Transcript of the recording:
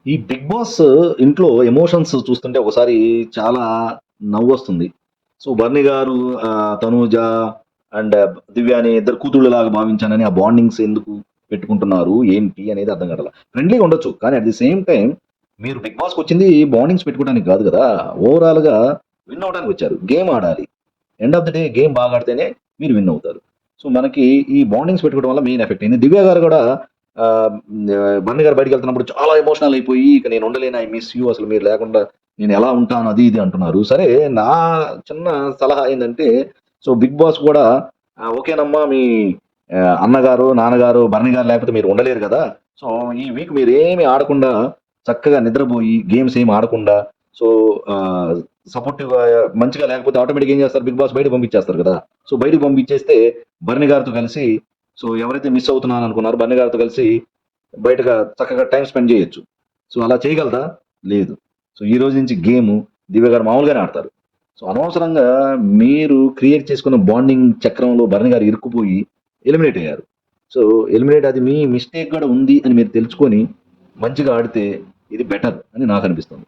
ఈ 'big boss' ఇంట్లో emotions చూస్తుంటే ఒకసారి చాలా నవ్వొస్తుంది. సో, బర్ని గారు, తనూజ అండ్ దివ్యాని ఇద్దరు కూతుళ్ళలాగా భావించానని ఆ బాండింగ్స్ ఎందుకు పెట్టుకుంటున్నారు? ఏంటి అనేది అర్థం కావట్ల. ఫ్రెండ్లీగా ఉండొచ్చు. కానీ అట్ ది సేమ్ టైమ్ మీరు 'బిగ్ బాస్'కొచ్చింది బాండింగ్స్ పెట్టుకోవడానికి కాదు గదా! ఓవరాల్‌గా విన్ అవ్వడానికి వచ్చారు. గేమ్ ఆడాలి. End of the day game బాగా ఆడితేనే మీరు విన్ అవుతారు. సో, మనకి ఈ బాండింగ్స్ పెట్టుకోవడం వల్ల మెయిన్ ఎఫెక్ట్ అయింది. దివ్య గారు గూడా బన్నీ గారు బయటికెళ్తున్నప్పుడు చాలా ఎమోషనల్ అయిపోయి, "ఇక నేను ఉండలేను. I miss you. అసలు మీరు లేకుండా నేనెలా ఉంటాను?" అది ఇది అంటున్నారు. సరే, నా చిన్న సలహా ఏందంటే, సో, 'బిగ్ బాస్' కూడా ఓకేనమ్మా మీ అన్నగారు, నాన్నగారు, బన్నీ గారు లేకపోతే మీరు ఉండలేరు గదా! సో, ఈ వీక్ మీరేమి ఆడకుండా చక్కగా నిద్రబోయి, గేమ్స్ ఏమి ఆడకుండా, సో, ఆహ్, సపోర్టివ్‌గా మంచిగా లేకపోతే ఆటోమేటిక్‌గా ఏం చేస్తారు 'బిగ్ బాస్' బయటకి పంపించేస్తారు గదా! సో, బయటికి పంపించేస్తే బర్ని గారితో కలిసి, సో, ఎవరైతే మిస్ అవుతున్నాననుకున్నారో బర్ని గారితో కలిసి బయటగా చక్కగా టైమ్ స్పెండ్ జేయొచ్చు. సో, అలా చేయగలదా? లేదు. సో, ఈ రోజు నుంచి గేము దివ్య గారు మామూలుగానే ఆడతారు. సో, అనవసరంగా మీరు క్రియేట్ చేసుకున్న బాండింగ్ చక్రంలో భరణి గారు ఇరుక్కుపోయి ఎలిమినేట్ అయ్యారు. సో, ఎలిమినేట్ అది మీ మిస్టేక్ గూడా ఉంది అని మీరు తెలుసుకొని మంచిగా ఆడితే ఇది బెటర్ అని నాకనిపిస్తుంది.